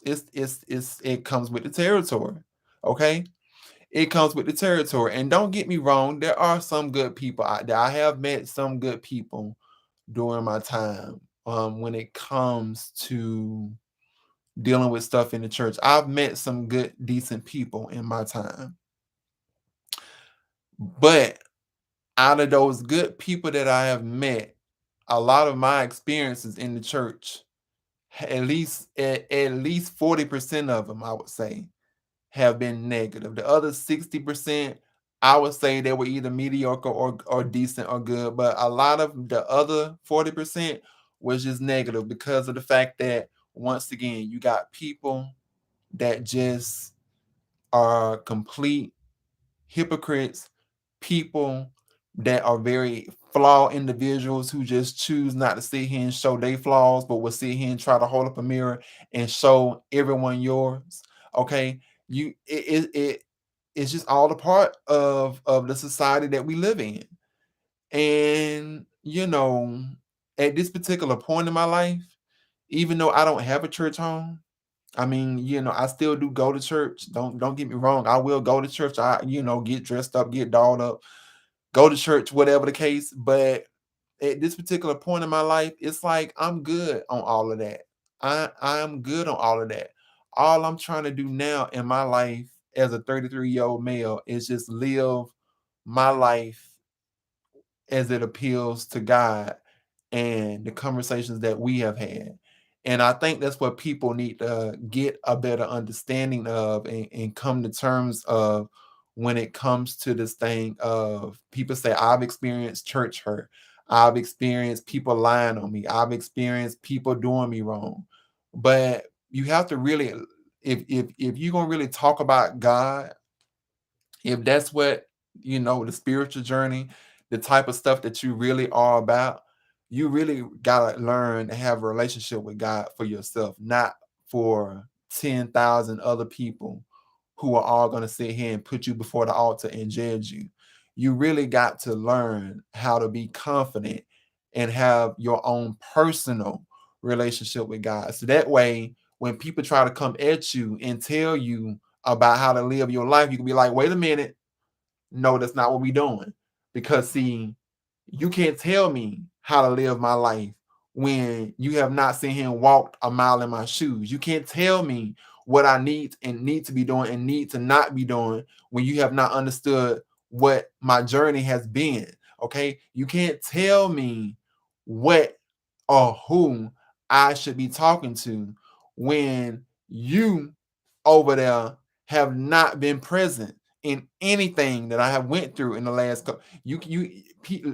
It comes with the territory. Okay? It comes with the territory. And don't get me wrong, there are some good people out there. I have met some good people during my time. When it comes to dealing with stuff in the church, I've met some good, decent people in my time. But out of those good people that I have met, a lot of my experiences in the church, at least 40% of them, I would say, have been negative. The other 60%, I would say they were either mediocre or decent or good. But a lot of the other 40% was just negative because of the fact that, once again, you got people that just are complete hypocrites, people that are very flawed individuals who just choose not to sit here and show their flaws, but will sit here and try to hold up a mirror and show everyone yours. Okay, it's just all a part of the society that we live in. And at this particular point in my life, even though I don't have a church home, I mean, I still do go to church. Don't get me wrong. I will go to church. I, get dressed up, get dolled up, go to church, whatever the case. But at this particular point in my life, it's like I'm good on all of that. I'm good on all of that. All I'm trying to do now in my life as a 33-year-old male is just live my life as it appeals to God and the conversations that we have had. And I think that's what people need to get a better understanding of and come to terms of when it comes to this thing of people say, I've experienced church hurt. I've experienced people lying on me. I've experienced people doing me wrong. But you have to really, if you're gonna really talk about God, if that's what the spiritual journey, the type of stuff that you really are about, you really gotta learn to have a relationship with God for yourself, not for 10,000 other people who are all going to sit here and put you before the altar and judge you. You really got to learn how to be confident and have your own personal relationship with God, so that way when people try to come at you and tell you about how to live your life, you can be like, wait a minute, no, that's not what we're doing. Because see, you can't tell me how to live my life when you have not seen him walked a mile in my shoes. You can't tell me what I need to be doing and need to not be doing when you have not understood what my journey has been. Okay. You can't tell me what or whom I should be talking to when you over there have not been present in anything that I have went through in the last couple.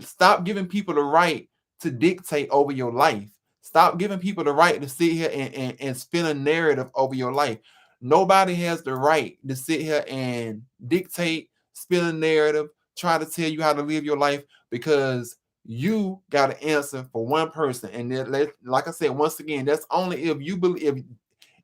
Stop giving people the right to dictate over your life. Stop giving people the right to sit here and spin a narrative over your life. Nobody has the right to sit here and dictate, spin a narrative, try to tell you how to live your life, because you got to answer for one person. And then, like I said, once again, that's only if you believe.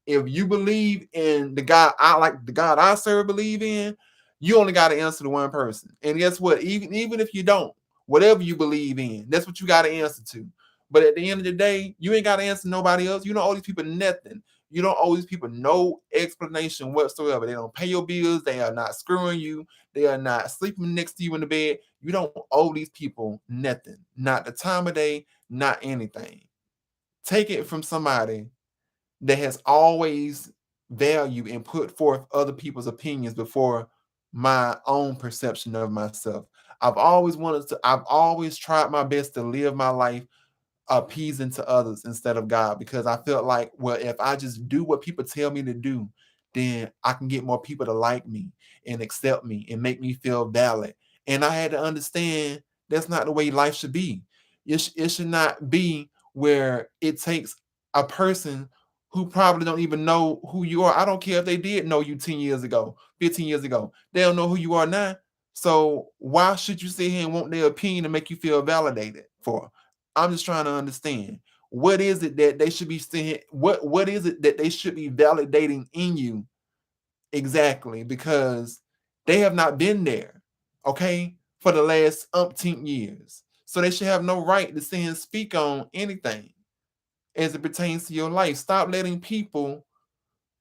If you believe in the God I serve, believe in, you only got to answer to one person. And guess what? Even if you don't, whatever you believe in, that's what you got to answer to. But at the end of the day, you ain't got to answer nobody else. You don't owe these people nothing. You don't owe these people no explanation whatsoever. They don't pay your bills. They are not screwing you. They are not sleeping next to you in the bed. You don't owe these people nothing. Not the time of day, not anything. Take it from somebody that has always valued and put forth other people's opinions before my own perception of myself. I've always tried my best to live my life appeasing to others instead of God, because I felt like, well, if I just do what people tell me to do, then I can get more people to like me and accept me and make me feel valid. And I had to understand that's not the way life should be. It should not be where it takes a person who probably don't even know who you are. I don't care if they did know you 10 years ago, 15 years ago. They don't know who you are now. So why should you sit here and want their opinion to make you feel validated for? I'm just trying to understand, what is it that they should be saying? What is it that they should be validating in you exactly? Because they have not been there, okay, for the last umpteen years. So they should have no right to sit and speak on anything as it pertains to your life. Stop letting people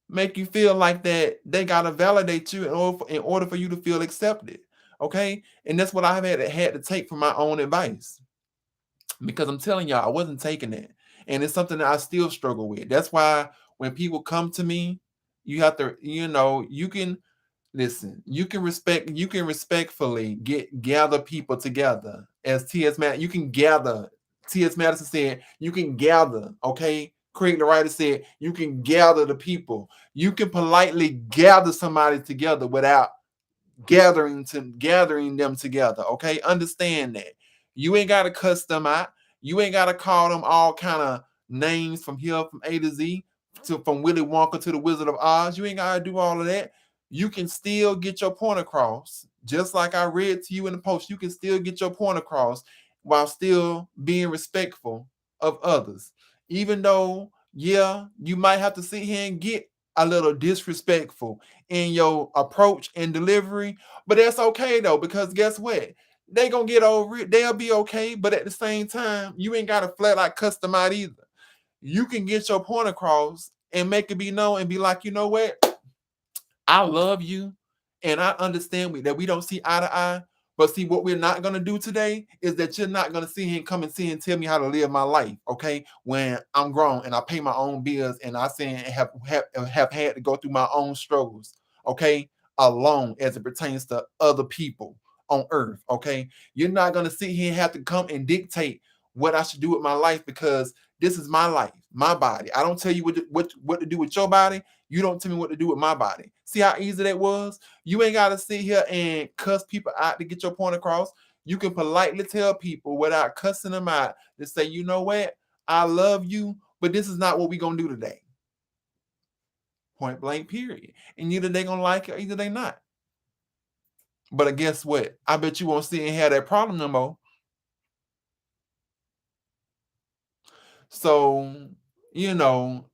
make you feel like that they gotta validate you in order for you to feel accepted. Okay. And that's what I've had to take from my own advice, because I'm telling y'all, I wasn't taking it. And it's something that I still struggle with. That's why when people come to me, you have to, you can listen, you can respectfully gather people together. As T.S. Madison, you can gather. T.S. Madison said, you can gather, okay? Craig the writer said, you can gather the people. You can politely gather somebody together without gathering them together. Okay, understand that. You ain't got to cuss them out. You ain't got to call them all kind of names from here, from A to Z, from Willy Wonka to the Wizard of Oz. You ain't got to do all of that. You can still get your point across, just like I read to you in the post. You can still get your point across while still being respectful of others, even though, yeah, you might have to sit here and get a little disrespectful in your approach and delivery. But that's okay though, because guess what? They gonna get over it. They'll be okay. But at the same time, you ain't gotta flat out cuss them out either. You can get your point across and make it be known and be like, you know what? I love you, and I understand that we don't see eye to eye. But see, what we're not gonna do today is that you're not gonna see him come and see and tell me how to live my life, okay? When I'm grown and I pay my own bills and I say have had to go through my own struggles, okay? alone as it pertains to other people on earth. Okay. You're not going to sit here and have to come and dictate what I should do with my life because this is my life, my body. I don't tell you what to do with your body. You don't tell me what to do with my body. See how easy that was? You ain't got to sit here and cuss people out to get your point across. You can politely tell people without cussing them out to say, you know what? I love you, but this is not what we're going to do today. Point blank, period. And either they going to like it or either they not. But guess what? I bet you won't see and have that problem no more. So, you know,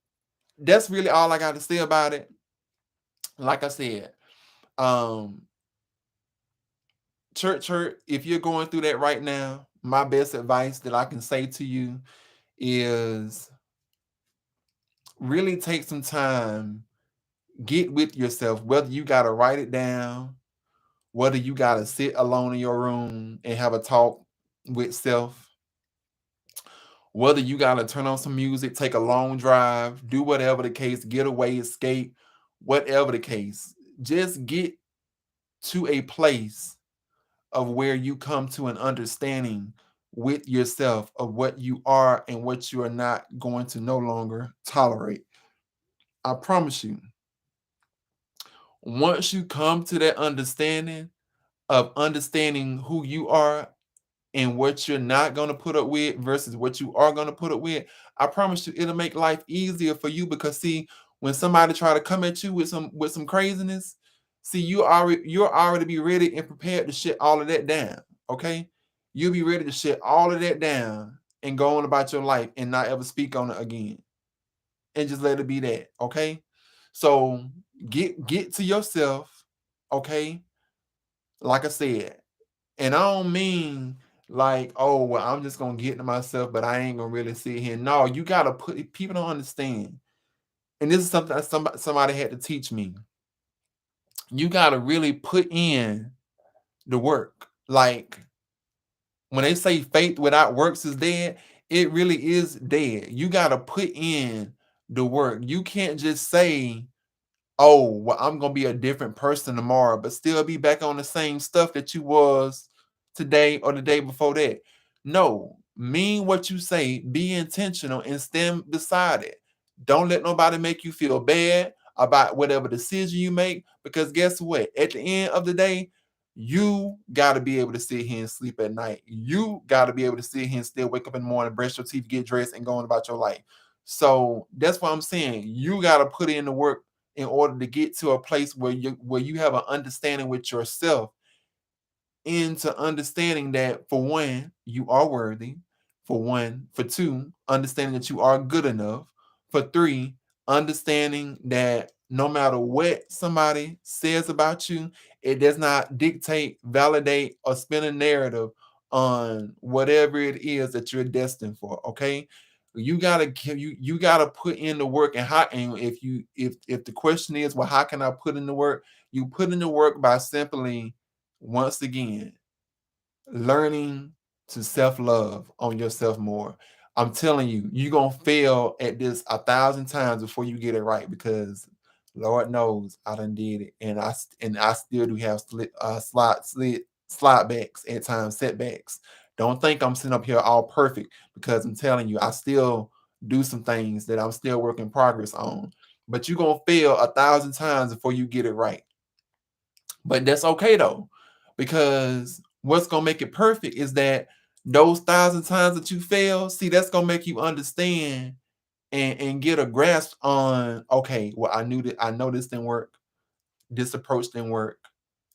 that's really all I got to say about it. Like I said, um, church hurt, if you're going through that right now, my best advice that I can say to you is really take some time, get with yourself, whether you got to write it down, whether you got to sit alone in your room and have a talk with self, whether you got to turn on some music, take a long drive, do whatever the case, get away, escape, whatever the case, just get to a place of where you come to an understanding with yourself of what you are and what you are not going to no longer tolerate. I promise you, once you come to that understanding of understanding who you are and what you're not going to put up with versus what you are going to put up with, I promise you it'll make life easier for you because see, when somebody try to come at you with some craziness, see you're already be ready and prepared to shut all of that down. Okay? You'll be ready to shut all of that down and go on about your life and not ever speak on it again. And just let it be that. Okay? So get to yourself, okay? Like I said, and I don't mean like, oh, well, I'm just gonna get to myself, but I ain't gonna really sit here. No, you gotta put people don't understand. And this is something that somebody had to teach me. You gotta really put in the work. Like when they say faith without works is dead, it really is dead. You gotta put in the work. You can't just say, oh, well, I'm gonna be a different person tomorrow, but still be back on the same stuff that you was today or the day before that. No, mean what you say, be intentional and stand beside it. Don't let nobody make you feel bad about whatever decision you make, because guess what? At the end of the day, you got to be able to sit here and sleep at night. You got to be able to sit here and still wake up in the morning, brush your teeth, get dressed, and go on about your life. So that's what I'm saying. You got to put in the work in order to get to a place where you have an understanding with yourself, into understanding that for one, you are worthy, for one, for two, understanding that you are good enough, for three, understanding that no matter what somebody says about you, it does not dictate, validate, or spin a narrative on whatever it is that you're destined for. Okay. You gotta put in the work, and how, and if the question is, well, how can I put in the work? You put in the work by simply, once again, learning to self-love on yourself more. I'm telling you, you're gonna fail at this 1,000 times before you get it right, because Lord knows I done did it, and I still do have slide backs at times, setbacks. Don't think I'm sitting up here all perfect, because I'm telling you, I still do some things that I'm still work in progress on. But you're gonna fail 1,000 times before you get it right. But that's okay though, because what's gonna make it perfect is that those 1,000 times that you fail, see, that's gonna make you understand and get a grasp on, okay, well, I know this didn't work, this approach didn't work.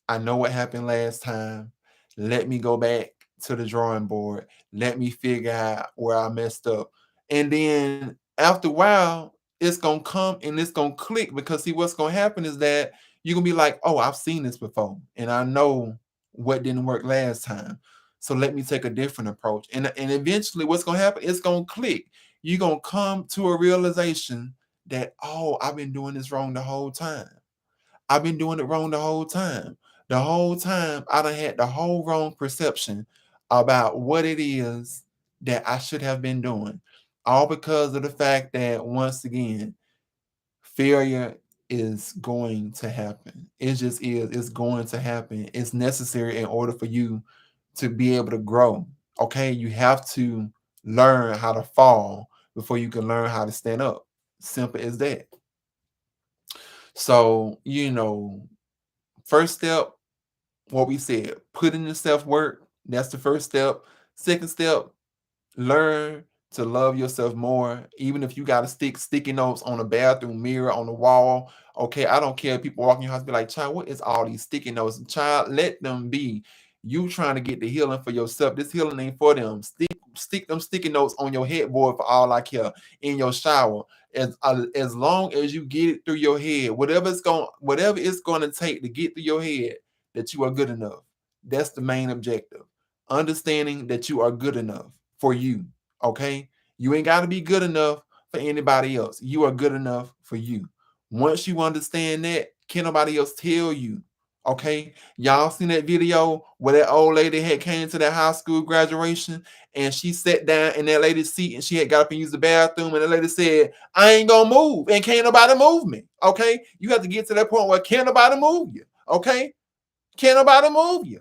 I know what happened last time. Let me go back to the drawing board. Let me figure out where I messed up. And then after a while, it's gonna come and it's gonna click, because see, what's gonna happen is that you're gonna be like, oh, I've seen this before, and I know what didn't work last time. So let me take a different approach. And eventually what's gonna happen? It's gonna click. You're gonna come to a realization that, oh, I've been doing this wrong the whole time. I've been doing it wrong the whole time. The whole time I done had the whole wrong perception about what it is that I should have been doing. All because of the fact that, once again, failure is going to happen. It just is. It's going to happen. It's necessary in order for you to be able to grow. Okay. You have to learn how to fall before you can learn how to stand up. Simple as that. So, first step, what we said, put in the self work. That's the first step. Second step, learn to love yourself more, even if you got to stick sticky notes on the bathroom mirror, on the wall. Okay, I don't care if people walk in your house be like, child, what is all these sticky notes? Child, let them be. You trying to get the healing for yourself. This healing ain't for them. Stick them sticky notes on your headboard for all I care, in your shower. As long as you get it through your head, whatever it's going to take to get through your head, that you are good enough. That's the main objective. Understanding that you are good enough for you. Okay. You ain't got to be good enough for anybody else. You are good enough for you. Once you understand that, can nobody else tell you. Okay. Y'all seen that video where that old lady had came to that high school graduation and she sat down in that lady's seat and she had got up and used the bathroom and the lady said, I ain't gonna move and can't nobody move me. Okay. You have to get to that point where can't nobody move you. Okay. Can't nobody move you.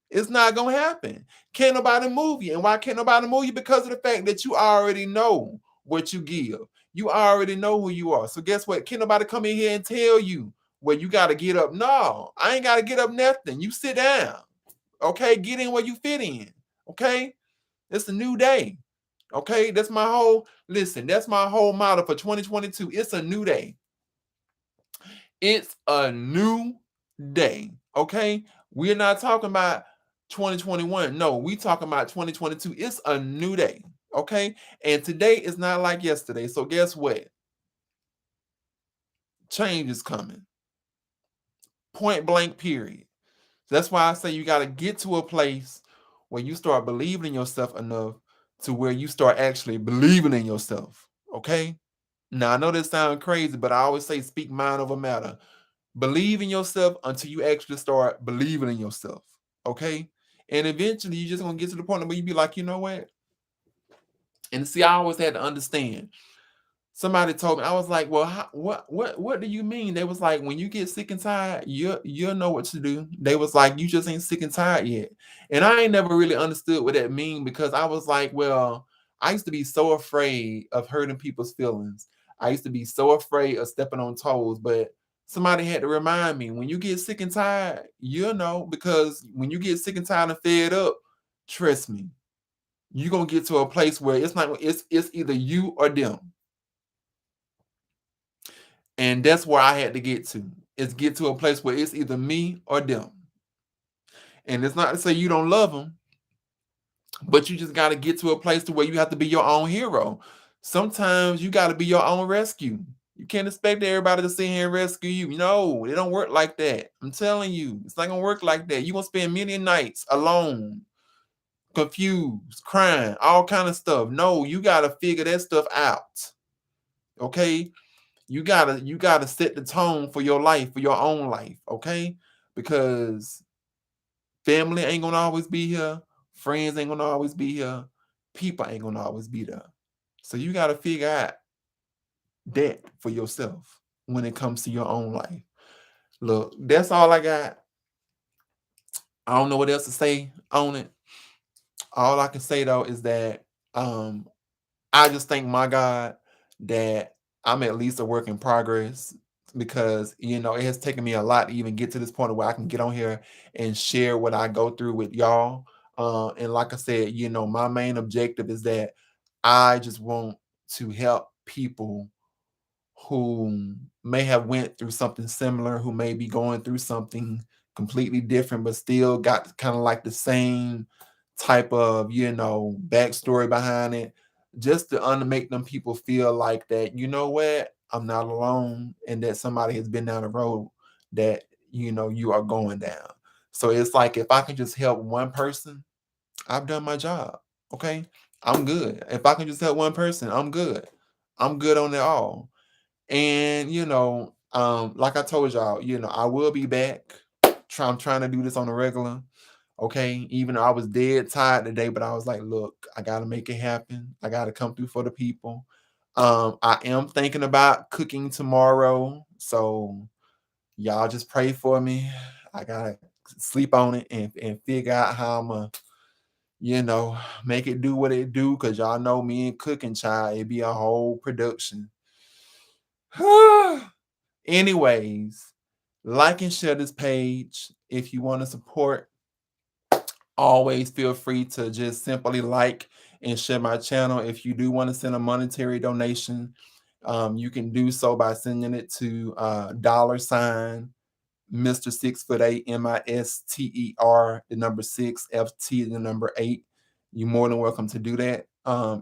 It's not gonna happen. Can't nobody move you. And why can't nobody move you? Because of the fact that you already know what you give. You already know who you are. So guess what? Can't nobody come in here and tell you, well, you gotta get up. No, I ain't gotta get up nothing. You sit down. Okay, get in where you fit in. Okay, it's a new day. Okay, that's my whole motto for 2022. It's a new day. It's a new day. Okay, we're not talking about 2021. No, we talking about 2022. It's a new day. Okay, and today is not like yesterday. So guess what? Change is coming. Point blank. Period. That's why I say you got to get to a place where you start believing in yourself enough to where you start actually believing in yourself. Okay. Now I know this sounds crazy, but I always say speak mind over matter. Believe in yourself until you actually start believing in yourself. Okay. And eventually you're just gonna get to the point where you be like, you know what? And see, I always had to understand. Somebody told me, I was like, well, what do you mean? They was like, when you get sick and tired, you'll know what to do. They was like, you just ain't sick and tired yet. And I ain't never really understood what that mean because I was like, well, I used to be so afraid of hurting people's feelings. I used to be so afraid of stepping on toes, but somebody had to remind me, when you get sick and tired, you'll know, because when you get sick and tired and fed up, trust me, you're gonna get to a place where it's either you or them. And that's where I had to get to. Is get to a place where it's either me or them. And it's not to say you don't love them, but you just got to get to a place to where you have to be your own hero. Sometimes you got to be your own rescue. You can't expect everybody to sit here and rescue you. No, it don't work like that. I'm telling you, it's not gonna work like that. You're gonna spend many nights alone, confused, crying, all kind of stuff. No, you gotta figure that stuff out. Okay. You gotta set the tone for your life, for your own life, okay? Because family ain't gonna always be here, friends ain't gonna always be here, people ain't gonna always be there. So you gotta figure out that for yourself when it comes to your own life. Look, that's all I got. I don't know what else to say on it. All I can say though is that um I just thank my God that I'm at least a work in progress, because it has taken me a lot to even get to this point where I can get on here and share what I go through with y'all. And like I said, my main objective is that I just want to help people who may have went through something similar, who may be going through something completely different, but still got kind of like the same type of, backstory behind it, just to make them people feel like that, you know what, I'm not alone, and that somebody has been down the road that, you are going down. So it's like, if I can just help one person, I've done my job. Okay. I'm good. If I can just help one person, I'm good. I'm good on it all. And like I told y'all, I will be back. I'm trying to do this on a regular. Okay. Even though I was dead tired today, but I was like, look, I gotta make it happen. I gotta come through for the people. I am thinking about cooking tomorrow, so y'all just pray for me. I gotta sleep on it and figure out how I'm going you know, make it do what it do, cause y'all know me and cooking, child, it be a whole production. Anyways, like and share this page. If you want to support, always feel free to just simply like and share my channel. If you do want to send a monetary donation, you can do so by sending it to $ Mr. 6'8", Mister, the number 6, FT, the number 8. You're more than welcome to do that.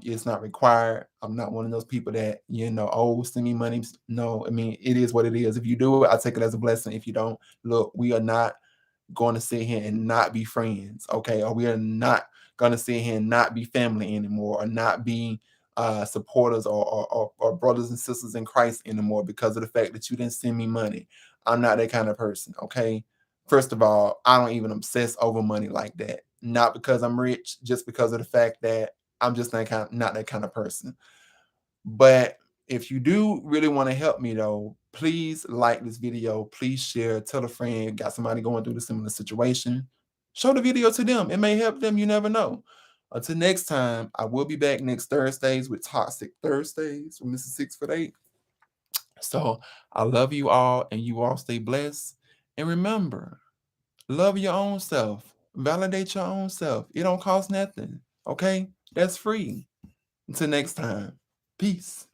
It's not required. I'm not one of those people that, oh, send me money. No, I mean, it is what it is. If you do it, I take it as a blessing. If you don't, look, we are not going to sit here and not be friends, okay? Or we are not going to sit here and not be family anymore, or not be supporters or brothers and sisters in Christ anymore because of the fact that you didn't send me money. I'm not that kind of person, okay? First of all, I don't even obsess over money like that. Not because I'm rich, just because of the fact that I'm just not that kind of person. But if you do really want to help me though, please like this video, please share, tell a friend, got somebody going through the similar situation. Show the video to them. It may help them, you never know. Until next time, I will be back next Thursdays with Toxic Thursdays with Mr. 6'8". So I love you all and you all stay blessed. And remember, love your own self. Validate your own self. It don't cost nothing. Okay? That's free. Until next time. Peace.